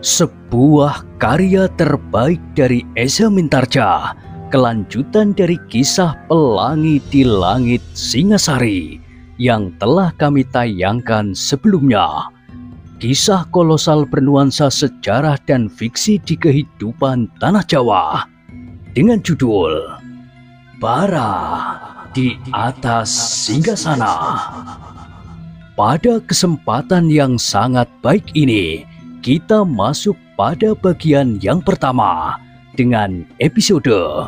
Sebuah karya terbaik dari Eza Mintarja, kelanjutan dari kisah Pelangi di Langit Singasari yang telah kami tayangkan sebelumnya. Kisah kolosal bernuansa sejarah dan fiksi di kehidupan tanah Jawa dengan judul Bara di Atas Singgasana. Pada kesempatan yang sangat baik ini, kita masuk pada bagian yang pertama dengan episode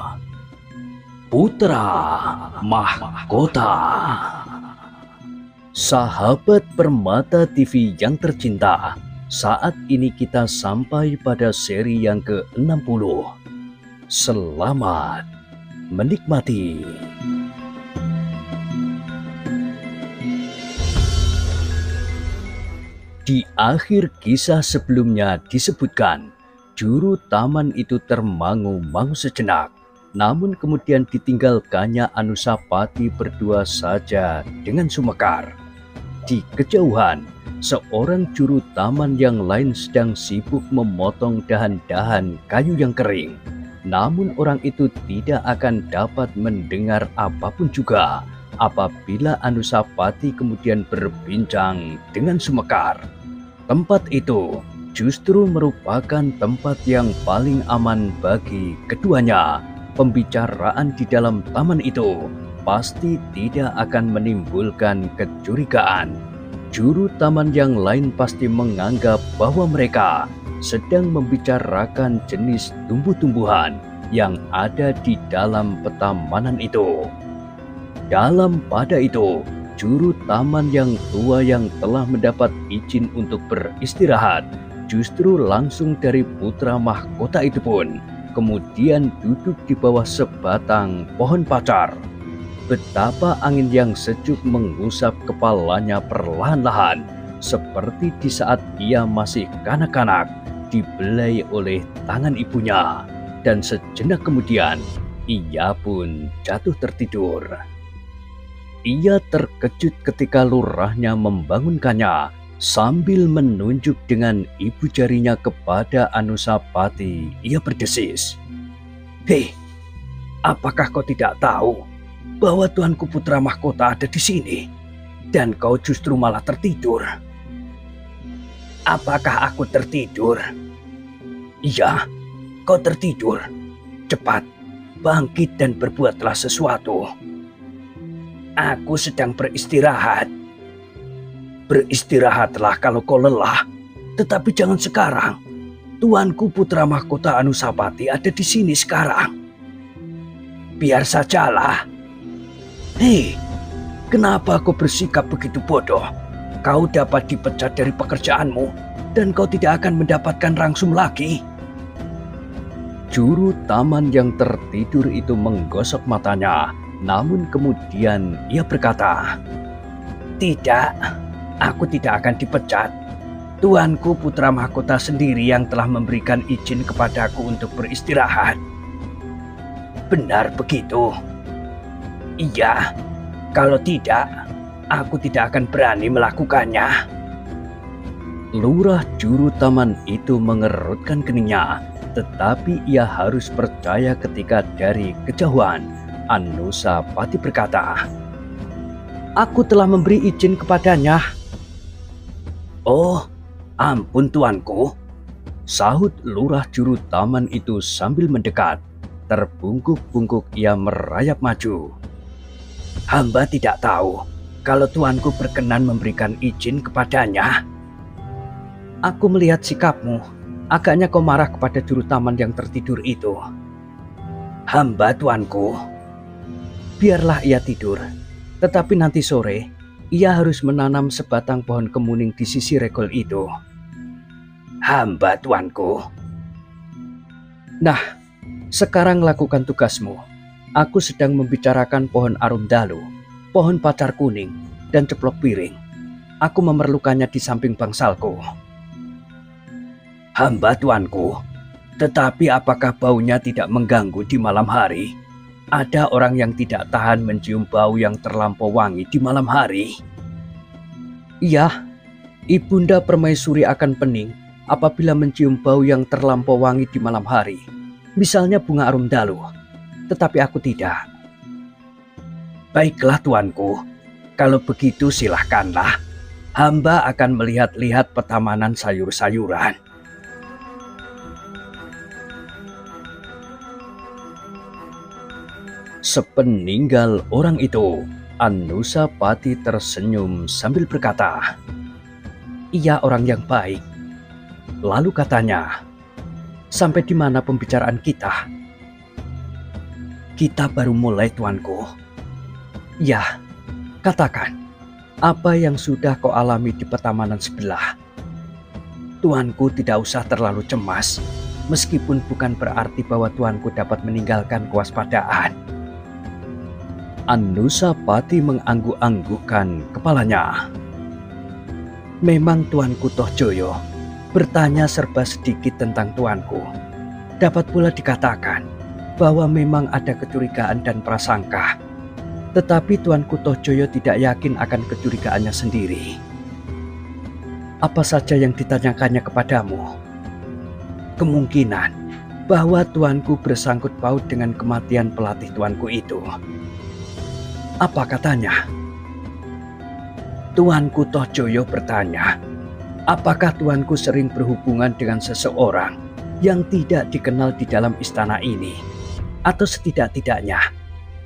Putra Mahkota. Sahabat Permata TV yang tercinta, saat ini kita sampai pada seri yang ke-60. Selamat menikmati. Di akhir kisah sebelumnya disebutkan, juru taman itu termangu-mangu sejenak, namun kemudian ditinggalkannya Anusapati berdua saja dengan Sumekar. Di kejauhan, seorang juru taman yang lain sedang sibuk memotong dahan-dahan kayu yang kering. Namun orang itu tidak akan dapat mendengar apapun juga apabila Anusapati kemudian berbincang dengan Sumekar. Tempat itu justru merupakan tempat yang paling aman bagi keduanya. Pembicaraan di dalam taman itu pasti tidak akan menimbulkan kecurigaan. Juru taman yang lain pasti menganggap bahwa mereka sedang membicarakan jenis tumbuh-tumbuhan yang ada di dalam petamanan itu. Dalam pada itu, juru taman yang tua yang telah mendapat izin untuk beristirahat justru langsung dari putra mahkota itu pun kemudian duduk di bawah sebatang pohon pacar. Betapa angin yang sejuk mengusap kepalanya perlahan-lahan, seperti di saat ia masih kanak-kanak dibelai oleh tangan ibunya, dan sejenak kemudian ia pun jatuh tertidur. Ia terkejut ketika lurahnya membangunkannya sambil menunjuk dengan ibu jarinya kepada Anusapati. Ia berdesis, "Hei, apakah kau tidak tahu bahwa tuanku putra mahkota ada di sini dan kau justru malah tertidur?" "Apakah aku tertidur?" "Iya, kau tertidur. Cepat, bangkit dan berbuatlah sesuatu." "Aku sedang beristirahat." "Beristirahatlah kalau kau lelah, tetapi jangan sekarang. Tuanku putra mahkota Anusapati ada di sini sekarang." "Biar sajalah." "Hei, kenapa kau bersikap begitu bodoh? Kau dapat dipecat dari pekerjaanmu dan kau tidak akan mendapatkan rangsum lagi." Juru taman yang tertidur itu menggosok matanya, namun kemudian ia berkata, "Tidak, aku tidak akan dipecat. Tuanku putra mahkota sendiri yang telah memberikan izin kepadaku untuk beristirahat." "Benar begitu?" "Iya, kalau tidak, aku tidak akan berani melakukannya." Lurah juru taman itu mengerutkan keningnya, tetapi ia harus percaya ketika dari kejauhan Anusapati berkata, "Aku telah memberi izin kepadanya." "Oh, ampun tuanku," sahut lurah juru taman itu sambil mendekat. Terbungkuk-bungkuk ia merayap maju. "Hamba tidak tahu kalau tuanku berkenan memberikan izin kepadanya." "Aku melihat sikapmu, agaknya kau marah kepada juru taman yang tertidur itu." "Hamba tuanku." "Biarlah ia tidur, tetapi nanti sore ia harus menanam sebatang pohon kemuning di sisi regol itu." "Hamba tuanku." "Nah, sekarang lakukan tugasmu. Aku sedang membicarakan pohon arum dalu, pohon pacar kuning, dan ceplok piring. Aku memerlukannya di samping bangsalku." "Hamba tuanku, tetapi apakah baunya tidak mengganggu di malam hari? Ada orang yang tidak tahan mencium bau yang terlampau wangi di malam hari." "Iya, Ibunda Permaisuri akan pening apabila mencium bau yang terlampau wangi di malam hari, misalnya bunga arum dalu, tetapi aku tidak. Baiklah tuanku, kalau begitu silahkanlah. Hamba akan melihat-lihat petamanan sayur-sayuran. Sepeninggal orang itu, Anusapati tersenyum sambil berkata, "Ia orang yang baik." Lalu katanya, "Sampai di mana pembicaraan kita?" "Kita baru mulai, tuanku." "Ya, katakan, apa yang sudah kau alami di petamanan sebelah?" "Tuanku tidak usah terlalu cemas, meskipun bukan berarti bahwa tuanku dapat meninggalkan kewaspadaan." Anusapati mengangguk-anggukkan kepalanya. "Memang tuanku Tohjoyo bertanya serba sedikit tentang tuanku. Dapat pula dikatakan bahwa memang ada kecurigaan dan prasangka. Tetapi tuanku Tohjoyo tidak yakin akan kecurigaannya sendiri." "Apa saja yang ditanyakannya kepadamu?" "Kemungkinan bahwa tuanku bersangkut paut dengan kematian pelatih tuanku itu." "Apa katanya?" "Tuanku Tohjoyo bertanya, apakah tuanku sering berhubungan dengan seseorang yang tidak dikenal di dalam istana ini, atau setidak-tidaknya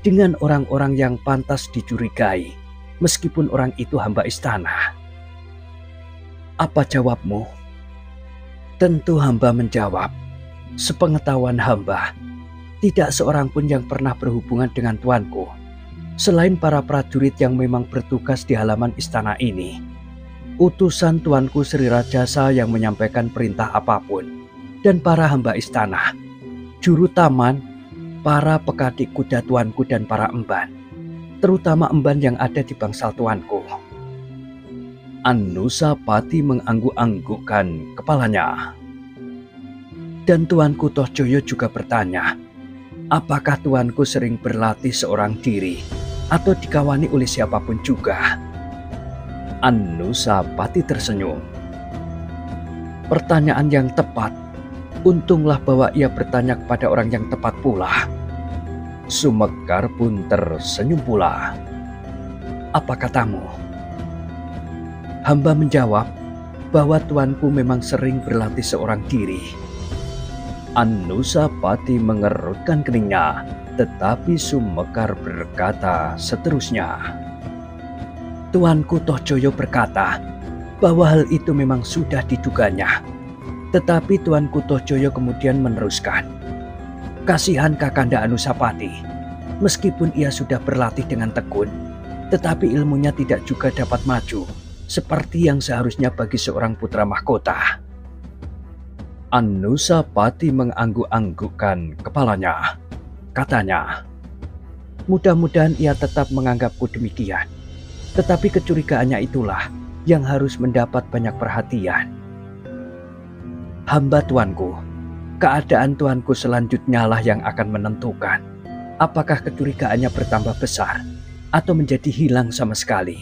dengan orang-orang yang pantas dicurigai, meskipun orang itu hamba istana." "Apa jawabmu?" "Tentu hamba menjawab, sepengetahuan hamba, tidak seorang pun yang pernah berhubungan dengan tuanku, selain para prajurit yang memang bertugas di halaman istana ini. Utusan tuanku Sri Rajasa yang menyampaikan perintah apapun, dan para hamba istana, juru taman, para pekadik kuda tuanku dan para emban, terutama emban yang ada di bangsal tuanku." Anusapati mengangguk-anggukkan kepalanya. "Dan tuanku Tohjoyo juga bertanya, apakah tuanku sering berlatih seorang diri atau dikawani oleh siapapun juga?" Anusapati tersenyum. "Pertanyaan yang tepat. Untunglah bahwa ia bertanya kepada orang yang tepat pula." Sumekar pun tersenyum pula. "Apa katamu?" "Hamba menjawab bahwa tuanku memang sering berlatih seorang diri." Anusapati mengerutkan keningnya, tetapi Sumekar berkata seterusnya, "Tuanku Tohjoyo berkata bahwa hal itu memang sudah diduganya. Tetapi tuanku Tohjoyo kemudian meneruskan, kasihan Kakanda Anusapati, meskipun ia sudah berlatih dengan tekun, tetapi ilmunya tidak juga dapat maju seperti yang seharusnya bagi seorang putra mahkota." Anusapati mengangguk-anggukkan kepalanya. Katanya, "Mudah-mudahan ia tetap menganggapku demikian. Tetapi kecurigaannya itulah yang harus mendapat banyak perhatian." "Hamba tuanku, keadaan tuanku selanjutnya lah yang akan menentukan apakah kecurigaannya bertambah besar atau menjadi hilang sama sekali."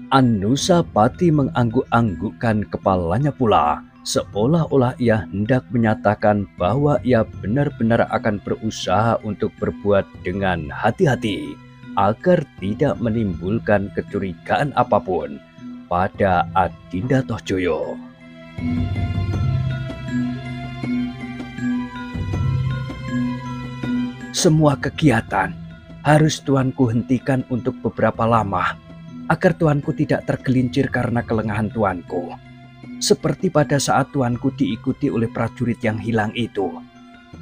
Anusapati mengangguk-anggukkan kepalanya pula, seolah-olah ia hendak menyatakan bahwa ia benar-benar akan berusaha untuk berbuat dengan hati-hati agar tidak menimbulkan kecurigaan apapun pada Adinda Tohjoyo. "Semua kegiatan harus tuanku hentikan untuk beberapa lama agar tuanku tidak tergelincir karena kelengahan tuanku. Seperti pada saat tuanku diikuti oleh prajurit yang hilang itu,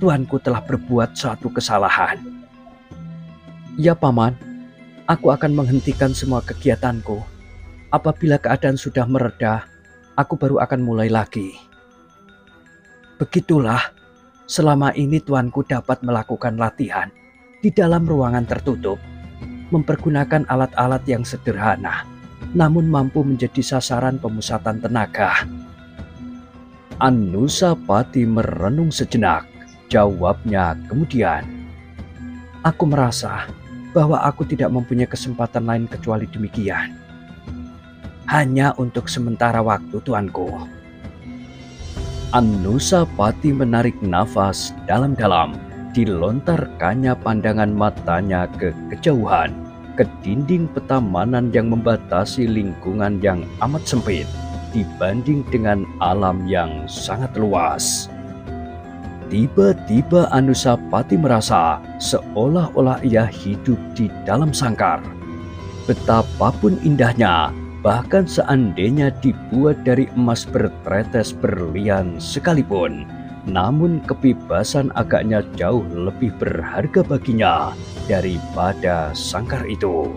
tuanku telah berbuat suatu kesalahan." "Ya Paman, aku akan menghentikan semua kegiatanku. Apabila keadaan sudah mereda, aku baru akan mulai lagi." "Begitulah, selama ini tuanku dapat melakukan latihan di dalam ruangan tertutup, mempergunakan alat-alat yang sederhana, namun mampu menjadi sasaran pemusatan tenaga." Anusapati merenung sejenak. Jawabnya kemudian, "Aku merasa bahwa aku tidak mempunyai kesempatan lain kecuali demikian." "Hanya untuk sementara waktu, tuanku." Anusapati menarik nafas dalam-dalam. Dilontarkannya pandangan matanya ke kejauhan, ke dinding petamanan yang membatasi lingkungan yang amat sempit dibanding dengan alam yang sangat luas. Tiba-tiba Anusapati merasa seolah-olah ia hidup di dalam sangkar. Betapapun indahnya, bahkan seandainya dibuat dari emas bertetes berlian sekalipun, namun kebebasan agaknya jauh lebih berharga baginya daripada sangkar itu.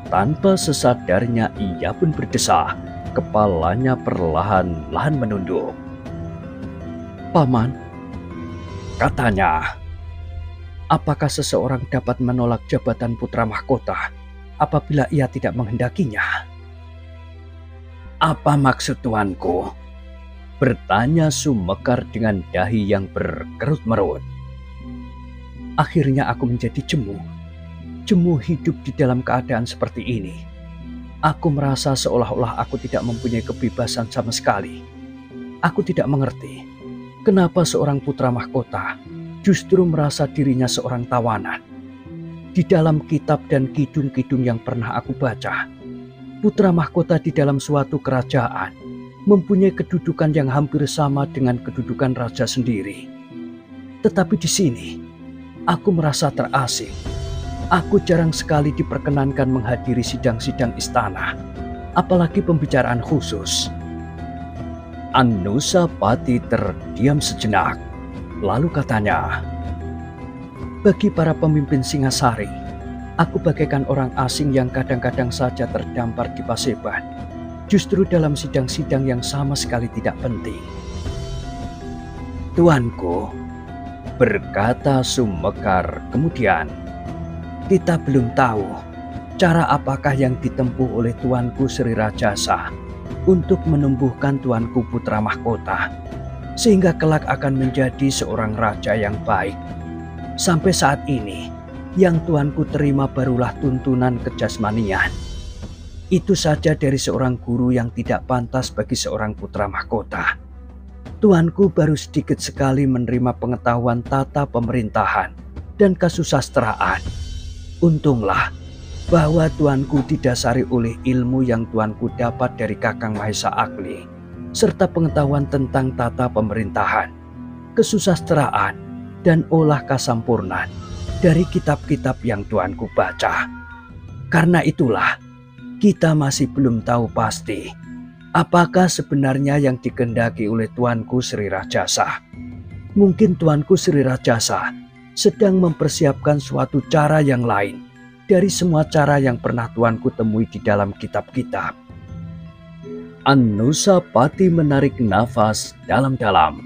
Tanpa sesadarnya ia pun berdesah, kepalanya perlahan-lahan menunduk. "Paman," katanya, "apakah seseorang dapat menolak jabatan putra mahkota apabila ia tidak menghendakinya?" "Apa maksud tuanku?" bertanya Sumekar dengan dahi yang berkerut-merut. "Akhirnya aku menjadi jemu. Jemu hidup di dalam keadaan seperti ini. Aku merasa seolah-olah aku tidak mempunyai kebebasan sama sekali. Aku tidak mengerti kenapa seorang putra mahkota justru merasa dirinya seorang tawanan. Di dalam kitab dan kidung-kidung yang pernah aku baca, putra mahkota di dalam suatu kerajaan mempunyai kedudukan yang hampir sama dengan kedudukan raja sendiri. Tetapi di sini, aku merasa terasing. Aku jarang sekali diperkenankan menghadiri sidang-sidang istana, apalagi pembicaraan khusus." Anusapati terdiam sejenak, lalu katanya, "Bagi para pemimpin Singasari, aku bagaikan orang asing yang kadang-kadang saja terdampar di Paseban, justru dalam sidang-sidang yang sama sekali tidak penting." "Tuanku," berkata Sumekar kemudian, "kita belum tahu cara apakah yang ditempuh oleh tuanku Sri Rajasa untuk menumbuhkan tuanku putra mahkota, sehingga kelak akan menjadi seorang raja yang baik. Sampai saat ini, yang tuanku terima barulah tuntunan kejasmanian. Itu saja dari seorang guru yang tidak pantas bagi seorang putra mahkota. Tuanku baru sedikit sekali menerima pengetahuan tata pemerintahan dan kasusastraan. Untunglah bahwa tuanku didasari oleh ilmu yang tuanku dapat dari Kakang Mahesa Agni, serta pengetahuan tentang tata pemerintahan, kesusastraan, dan olah kasampurnan dari kitab-kitab yang tuanku baca. Karena itulah, kita masih belum tahu pasti apakah sebenarnya yang dikehendaki oleh tuanku Sri Rajasa. Mungkin tuanku Sri Rajasa sedang mempersiapkan suatu cara yang lain dari semua cara yang pernah tuanku temui di dalam kitab-kitab." Anusapati menarik nafas dalam-dalam.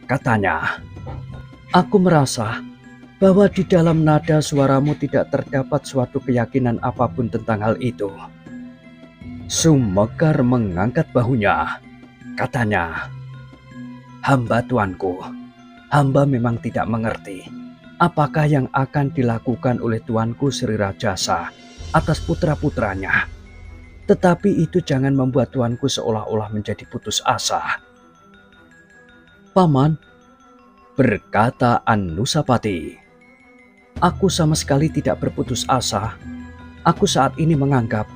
Katanya, "Aku merasa bahwa di dalam nada suaramu tidak terdapat suatu keyakinan apapun tentang hal itu." Sumekar mengangkat bahunya. Katanya, "Hamba tuanku, hamba memang tidak mengerti apakah yang akan dilakukan oleh tuanku Sri Rajasa atas putra-putranya. Tetapi itu jangan membuat tuanku seolah-olah menjadi putus asa." "Paman," berkata Anusapati, "aku sama sekali tidak berputus asa. Aku saat ini menganggap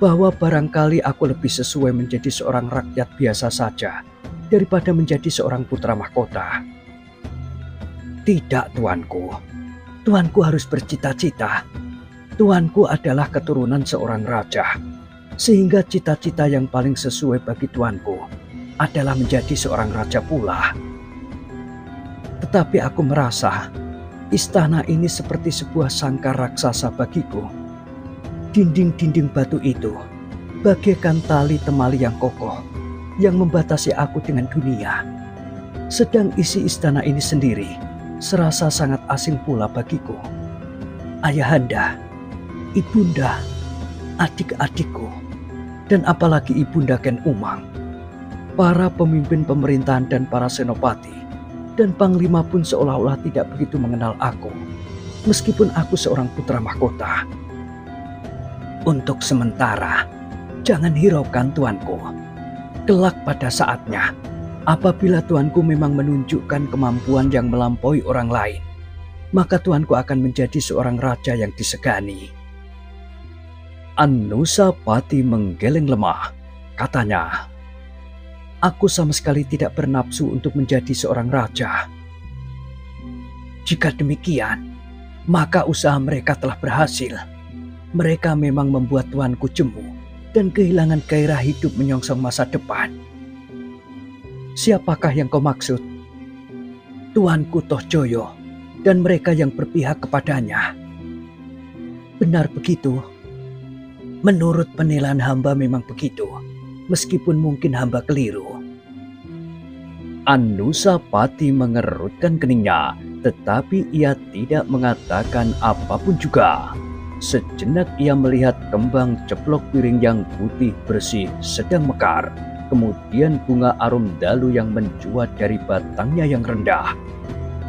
bahwa barangkali aku lebih sesuai menjadi seorang rakyat biasa saja daripada menjadi seorang putra mahkota." "Tidak, tuanku. Tuanku harus bercita-cita. Tuanku adalah keturunan seorang raja, sehingga cita-cita yang paling sesuai bagi tuanku adalah menjadi seorang raja pula. Tetapi aku merasa istana ini seperti sebuah sangkar raksasa bagiku. Dinding-dinding batu itu bagaikan tali temali yang kokoh yang membatasi aku dengan dunia. Sedang isi istana ini sendiri serasa sangat asing pula bagiku. Ayahanda, ibunda, adik-adikku, dan apalagi ibunda Ken Umang, para pemimpin pemerintahan dan para senopati dan panglima pun seolah-olah tidak begitu mengenal aku, meskipun aku seorang putra mahkota. Untuk sementara, jangan hiraukan tuanku. Kelak pada saatnya, Apabila tuanku memang menunjukkan kemampuan yang melampaui orang lain, maka tuanku akan menjadi seorang raja yang disegani." Anusapati menggeleng lemah. Katanya, "Aku sama sekali tidak bernafsu untuk menjadi seorang raja. Jika demikian, maka usaha mereka telah berhasil. Mereka memang membuat tuanku jemu dan kehilangan gairah hidup menyongsong masa depan." "Siapakah yang kau maksud?" "Tuanku Tohjoyo dan mereka yang berpihak kepadanya." "Benar begitu? Menurut penilaian hamba memang begitu, meskipun mungkin hamba keliru." Anusapati mengerutkan keningnya, tetapi ia tidak mengatakan apapun juga. Sejenak ia melihat kembang ceplok piring yang putih bersih sedang mekar. Kemudian bunga arum dalu yang mencuat dari batangnya yang rendah.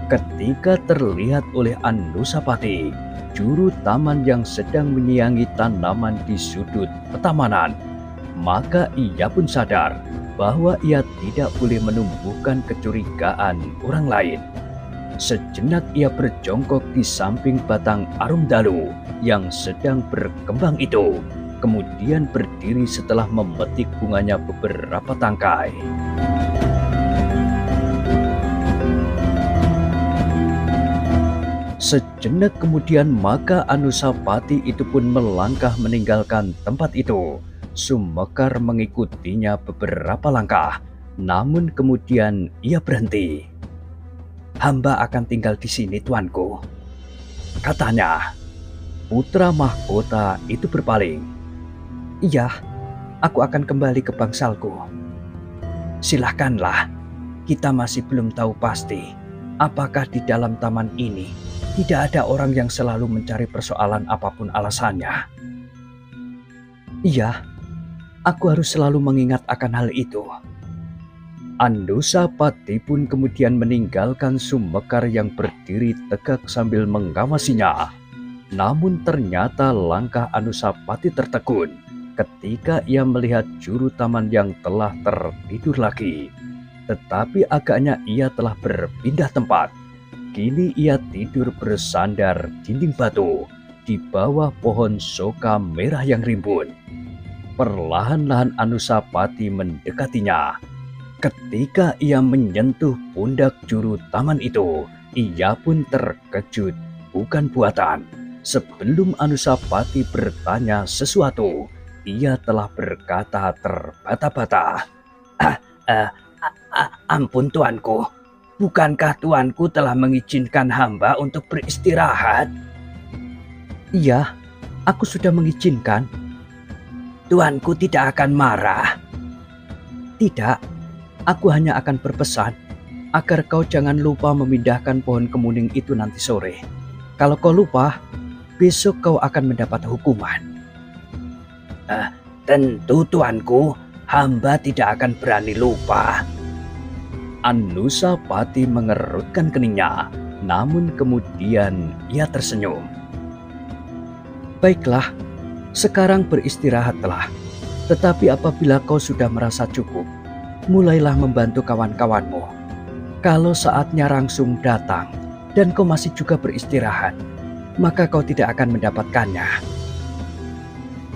Ketika terlihat oleh Anusapati, juru taman yang sedang menyiangi tanaman di sudut petamanan, maka ia pun sadar bahwa ia tidak boleh menumbuhkan kecurigaan orang lain. Sejenak ia berjongkok di samping batang arum dalu yang sedang berkembang itu, kemudian berdiri setelah memetik bunganya beberapa tangkai. Sejenak kemudian maka Anusapati itu pun melangkah meninggalkan tempat itu. Sumekar mengikutinya beberapa langkah, namun kemudian ia berhenti. "Hamba akan tinggal di sini, tuanku," katanya. Putra mahkota itu berpaling. "Iya, aku akan kembali ke bangsalku." "Silahkanlah, kita masih belum tahu pasti apakah di dalam taman ini tidak ada orang yang selalu mencari persoalan apapun alasannya." "Iya, aku harus selalu mengingat akan hal itu." Anusapati pun kemudian meninggalkan Sumekar yang berdiri tegak sambil mengawasinya. Namun ternyata langkah Anusapati tertegun ketika ia melihat juru taman yang telah tertidur lagi. Tetapi agaknya ia telah berpindah tempat. Kini ia tidur bersandar dinding batu di bawah pohon soka merah yang rimbun. Perlahan-lahan Anusapati mendekatinya. Ketika ia menyentuh pundak juru taman itu, ia pun terkejut bukan buatan. Sebelum Anusapati bertanya sesuatu, ia telah berkata terbata-bata, "Ampun tuanku, bukankah tuanku telah mengizinkan hamba untuk beristirahat?" "Iya, aku sudah mengizinkan." "Tuanku tidak akan marah?" "Tidak, aku hanya akan berpesan agar kau jangan lupa memindahkan pohon kemuning itu nanti sore. Kalau kau lupa, besok kau akan mendapat hukuman." "Tentu tuanku, hamba tidak akan berani lupa." Anusapati mengerutkan keningnya, namun kemudian ia tersenyum. "Baiklah, sekarang beristirahatlah. Tetapi apabila kau sudah merasa cukup, mulailah membantu kawan-kawanmu. Kalau saatnya Rangsung datang dan kau masih juga beristirahat, maka kau tidak akan mendapatkannya."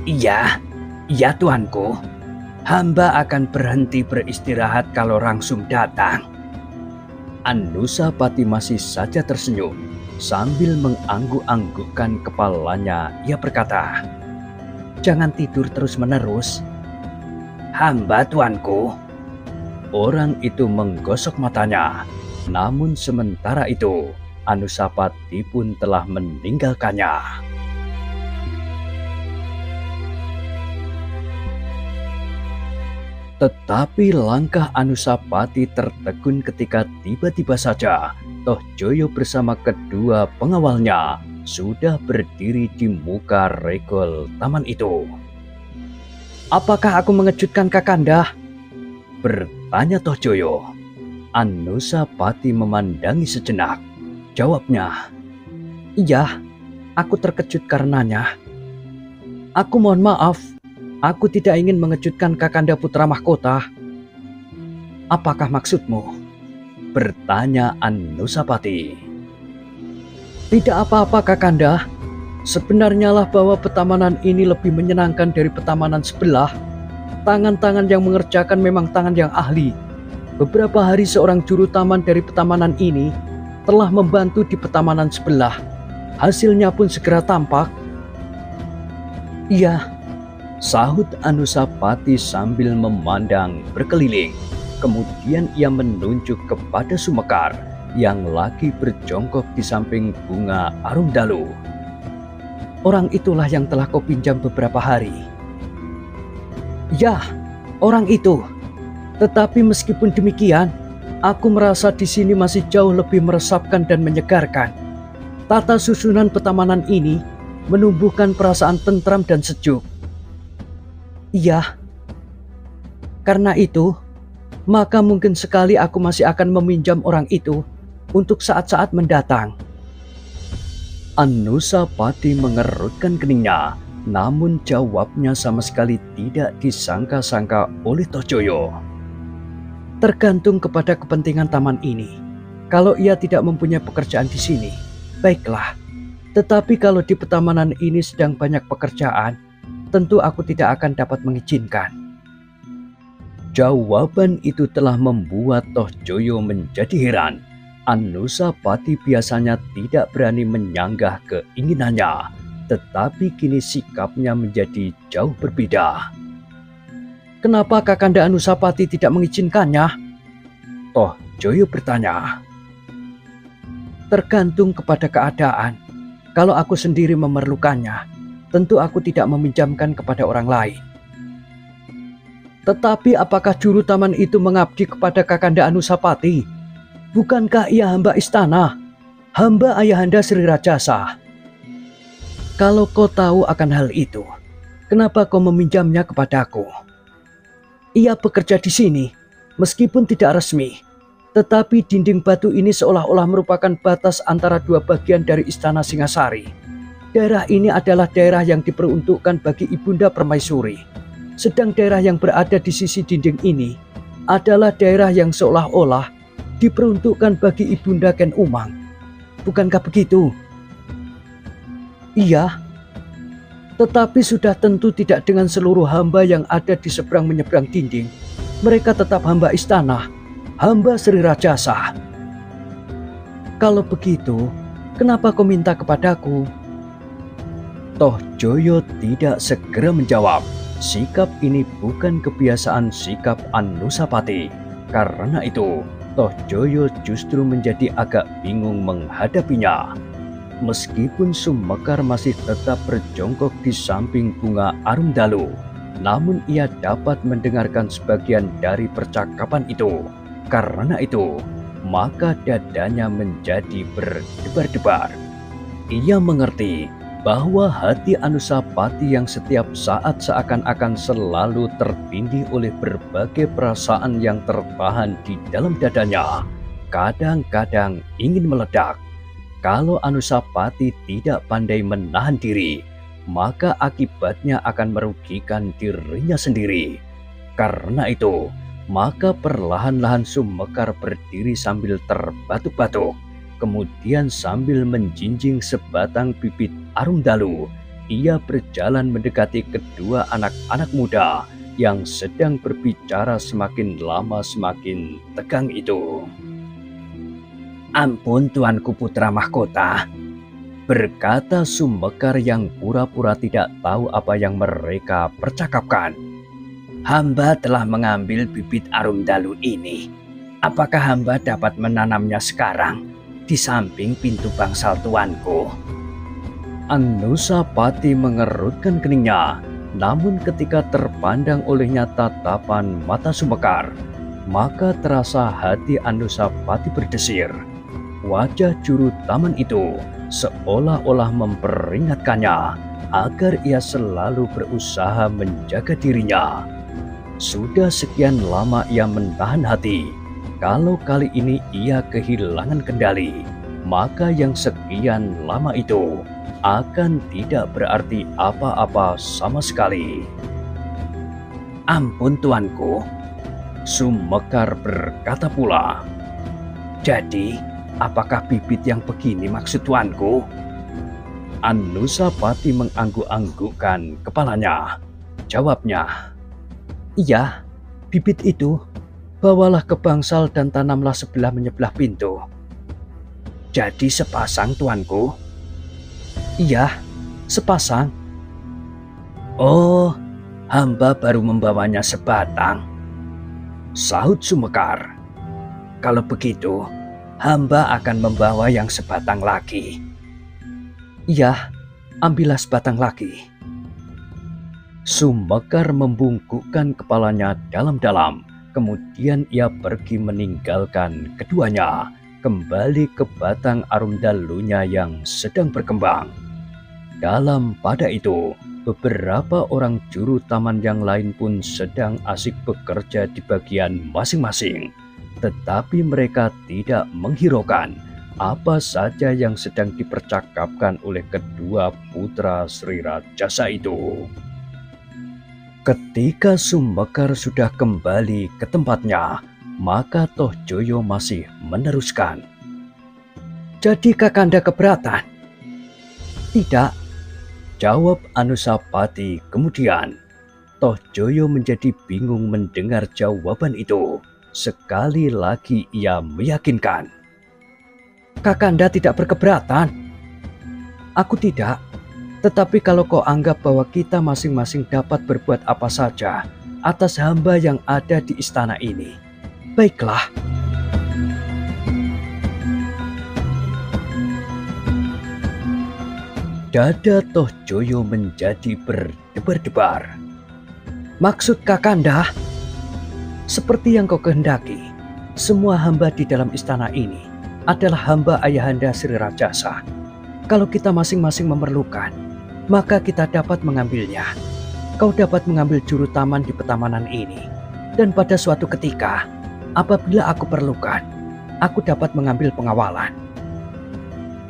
"Iya, iya tuanku. Hamba akan berhenti beristirahat kalau Rangsung datang." Anusapati masih saja tersenyum. Sambil mengangguk-anggukkan kepalanya, ia berkata, "Jangan tidur terus-menerus." "Hamba tuanku." Orang itu menggosok matanya. Namun sementara itu, Anusapati pun telah meninggalkannya. Tetapi langkah Anusapati tertegun ketika tiba-tiba saja Tohjoyo bersama kedua pengawalnya sudah berdiri di muka regol taman itu. "Apakah aku mengejutkan Kakanda?" bertanya Tohjoyo. Anusapati memandangi sejenak. Jawabnya, "Iya, aku terkejut karenanya. Aku mohon maaf. Aku tidak ingin mengejutkan Kakanda putra mahkota." Apakah maksudmu? Bertanya Anusapati. Tidak apa-apa Kakanda. Sebenarnya lah bahwa petamanan ini lebih menyenangkan dari petamanan sebelah. Tangan-tangan yang mengerjakan memang tangan yang ahli. Beberapa hari seorang juru taman dari petamanan ini telah membantu di petamanan sebelah. Hasilnya pun segera tampak. Iya, sahut Anusapati sambil memandang berkeliling. Kemudian ia menunjuk kepada Sumekar yang lagi berjongkok di samping bunga Arumdalu. Orang itulah yang telah kau pinjam beberapa hari. Ya, orang itu. Tetapi meskipun demikian, aku merasa di sini masih jauh lebih meresapkan dan menyegarkan. Tata susunan petamanan ini menumbuhkan perasaan tentram dan sejuk. Iya, karena itu, maka mungkin sekali aku masih akan meminjam orang itu untuk saat-saat mendatang. Anusapati mengerutkan keningnya, namun jawabnya sama sekali tidak disangka-sangka oleh Tohjoyo. Tergantung kepada kepentingan taman ini. Kalau ia tidak mempunyai pekerjaan di sini, baiklah. Tetapi kalau di petamanan ini sedang banyak pekerjaan, tentu aku tidak akan dapat mengizinkan. Jawaban itu telah membuat Tohjoyo menjadi heran. Anusapati biasanya tidak berani menyanggah keinginannya, tetapi kini sikapnya menjadi jauh berbeda. Kenapa Kakanda Anusapati tidak mengizinkannya? Tohjoyo bertanya. Tergantung kepada keadaan. Kalau aku sendiri memerlukannya, tentu aku tidak meminjamkan kepada orang lain. Tetapi apakah juru taman itu mengabdi kepada Kakanda Anusapati? Bukankah ia hamba istana? Hamba Ayahanda Sri Rajasa. Kalau kau tahu akan hal itu, kenapa kau meminjamnya kepadaku? Ia bekerja di sini, meskipun tidak resmi. Tetapi dinding batu ini seolah-olah merupakan batas antara dua bagian dari istana Singasari. Daerah ini adalah daerah yang diperuntukkan bagi Ibunda Permaisuri. Sedang daerah yang berada di sisi dinding ini adalah daerah yang seolah-olah diperuntukkan bagi Ibunda Ken Umang. Bukankah begitu? Iya. Tetapi sudah tentu tidak dengan seluruh hamba yang ada di seberang menyeberang dinding. Mereka tetap hamba istana, hamba Sri Rajasa. Kalau begitu, kenapa kau minta kepadaku? Tohjoyo tidak segera menjawab. Sikap ini bukan kebiasaan sikap Anusapati. Karena itu, Tohjoyo justru menjadi agak bingung menghadapinya. Meskipun Sumekar masih tetap berjongkok di samping bunga Arumdalu, namun ia dapat mendengarkan sebagian dari percakapan itu. Karena itu, maka dadanya menjadi berdebar-debar. Ia mengerti bahwa hati Anusapati yang setiap saat seakan-akan selalu tertindih oleh berbagai perasaan yang tertahan di dalam dadanya, kadang-kadang ingin meledak. Kalau Anusapati tidak pandai menahan diri, maka akibatnya akan merugikan dirinya sendiri. Karena itu, maka perlahan-lahan Sumekar berdiri sambil terbatuk-batuk. Kemudian sambil menjinjing sebatang bibit Arumdalu, ia berjalan mendekati kedua anak-anak muda yang sedang berbicara semakin lama semakin tegang itu. Ampun Tuanku Putra Mahkota, berkata Sumekar yang pura-pura tidak tahu apa yang mereka percakapkan. Hamba telah mengambil bibit Arumdalu ini. Apakah hamba dapat menanamnya sekarang? Di samping pintu bangsal tuanku. Anusapati mengerutkan keningnya, namun ketika terpandang olehnya tatapan mata Sumekar, maka terasa hati Anusapati berdesir. Wajah juru taman itu seolah-olah memperingatkannya agar ia selalu berusaha menjaga dirinya. Sudah sekian lama ia menahan hati. Kalau kali ini ia kehilangan kendali, maka yang sekian lama itu akan tidak berarti apa-apa sama sekali. Ampun Tuanku, Sumekar berkata pula, "Jadi, apakah bibit yang begini maksud tuanku?" Anusapati mengangguk-anggukkan kepalanya. Jawabnya, "Iya, bibit itu bawalah ke bangsal dan tanamlah sebelah menyebelah pintu." "Jadi sepasang, tuanku?" "Iya, sepasang." "Oh, hamba baru membawanya sebatang," sahut Sumekar. "Kalau begitu, hamba akan membawa yang sebatang lagi." "Iya, ambillah sebatang lagi." Sumekar membungkukkan kepalanya dalam-dalam. Kemudian ia pergi meninggalkan keduanya, kembali ke batang arundalunya yang sedang berkembang. Dalam pada itu, beberapa orang juru taman yang lain pun sedang asik bekerja di bagian masing-masing. Tetapi mereka tidak menghiraukan apa saja yang sedang dipercakapkan oleh kedua putra Sri Rajasa itu. Ketika Sumekar sudah kembali ke tempatnya, maka Toh Joyo masih meneruskan. "Jadi Kakanda keberatan?" "Tidak," jawab Anusapati kemudian. Toh Joyo menjadi bingung mendengar jawaban itu. Sekali lagi ia meyakinkan. "Kakanda tidak berkeberatan?" "Aku tidak. Tetapi kalau kau anggap bahwa kita masing-masing dapat berbuat apa saja atas hamba yang ada di istana ini, baiklah." Dada Toh Joyo menjadi berdebar-debar. "Maksud Kakanda?" "Seperti yang kau kehendaki, semua hamba di dalam istana ini adalah hamba Ayahanda Sri Rajasa. Kalau kita masing-masing memerlukan, maka kita dapat mengambilnya. Kau dapat mengambil juru taman di petamanan ini, dan pada suatu ketika, apabila aku perlukan, aku dapat mengambil pengawalan."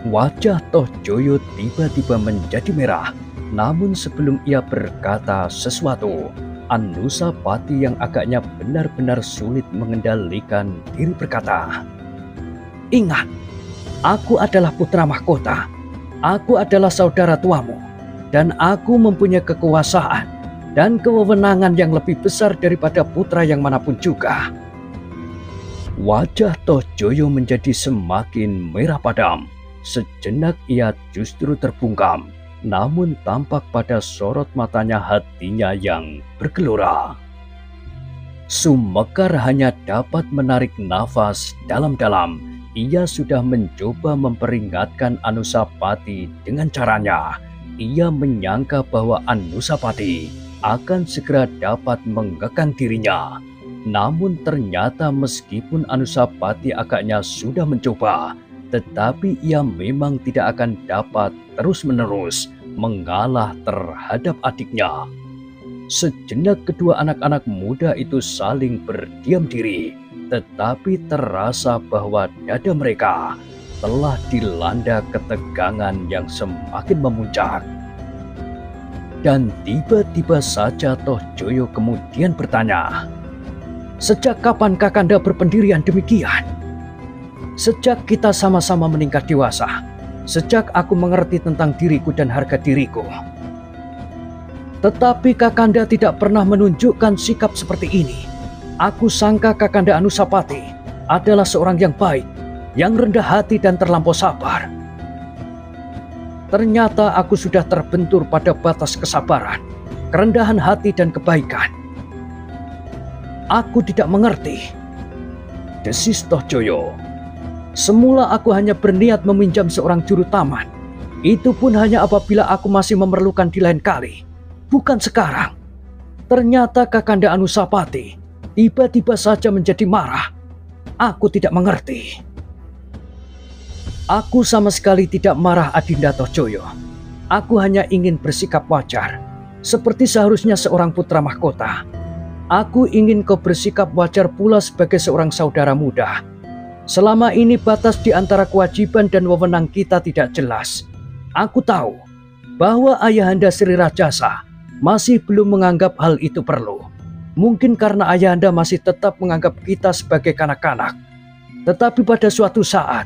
Wajah Toh Joyo tiba-tiba menjadi merah. Namun sebelum ia berkata sesuatu, Anusapati yang agaknya benar-benar sulit mengendalikan diri berkata, "Ingat, aku adalah putra mahkota. Aku adalah saudara tuamu. Dan aku mempunyai kekuasaan dan kewenangan yang lebih besar daripada putra yang manapun juga." Wajah Toh Joyo menjadi semakin merah padam. Sejenak ia justru terbungkam. Namun tampak pada sorot matanya hatinya yang bergelora. Sumekar hanya dapat menarik nafas dalam-dalam. Ia sudah mencoba memperingatkan Anusapati dengan caranya. Ia menyangka bahwa Anusapati akan segera dapat mengekang dirinya. Namun ternyata meskipun Anusapati agaknya sudah mencoba, tetapi ia memang tidak akan dapat terus-menerus mengalah terhadap adiknya. Sejenak kedua anak-anak muda itu saling berdiam diri, tetapi terasa bahwa dada mereka telah dilanda ketegangan yang semakin memuncak. Dan tiba-tiba saja Toh Joyo kemudian bertanya, "Sejak kapan Kakanda berpendirian demikian?" "Sejak kita sama-sama meningkat dewasa. Sejak aku mengerti tentang diriku dan harga diriku." "Tetapi Kakanda tidak pernah menunjukkan sikap seperti ini. Aku sangka Kakanda Anusapati adalah seorang yang baik, yang rendah hati dan terlampau sabar. Ternyata aku sudah terbentur pada batas kesabaran, kerendahan hati dan kebaikan. Aku tidak mengerti," desis Toh Joyo. "Semula aku hanya berniat meminjam seorang juru taman. Itu pun hanya apabila aku masih memerlukan di lain kali, bukan sekarang. Ternyata Kakanda Anusapati tiba-tiba saja menjadi marah. Aku tidak mengerti." "Aku sama sekali tidak marah, Adinda Toh Joyo. Aku hanya ingin bersikap wajar, seperti seharusnya seorang putra mahkota. Aku ingin kau bersikap wajar pula sebagai seorang saudara muda. Selama ini batas di antara kewajiban dan wewenang kita tidak jelas. Aku tahu bahwa Ayahanda Sri Rajasa masih belum menganggap hal itu perlu. Mungkin karena ayahanda masih tetap menganggap kita sebagai kanak-kanak. Tetapi pada suatu saat,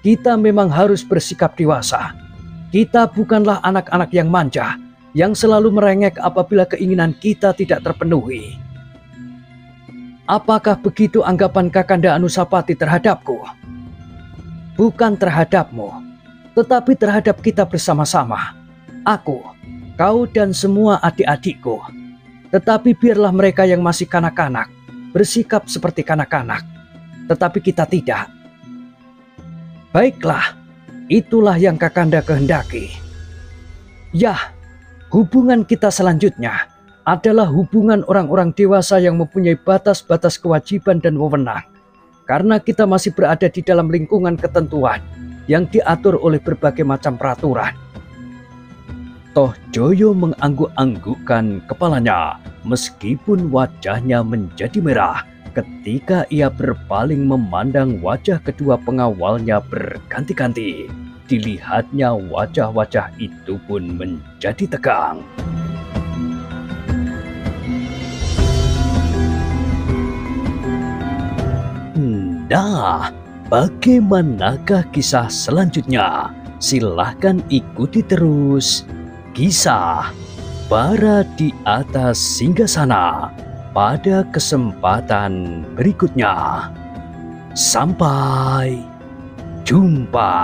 kita memang harus bersikap dewasa. Kita bukanlah anak-anak yang manja, yang selalu merengek apabila keinginan kita tidak terpenuhi. Apakah begitu anggapan Kakanda Anusapati terhadapku? Bukan terhadapmu, tetapi terhadap kita bersama-sama. Aku, kau dan semua adik-adikku. Tetapi biarlah mereka yang masih kanak-kanak bersikap seperti kanak-kanak, tetapi kita tidak. Baiklah, itulah yang Kakanda kehendaki. Ya, hubungan kita selanjutnya adalah hubungan orang-orang dewasa yang mempunyai batas-batas kewajiban dan wewenang. Karena kita masih berada di dalam lingkungan ketentuan yang diatur oleh berbagai macam peraturan. Toh Joyo mengangguk-anggukkan kepalanya meskipun wajahnya menjadi merah ketika ia berpaling memandang wajah kedua pengawalnya berganti-ganti. Dilihatnya wajah-wajah itu pun menjadi tegang. Nah, bagaimanakah kisah selanjutnya? Silahkan ikuti terus kisah Bara di Atas Singgasana pada kesempatan berikutnya. Sampai jumpa.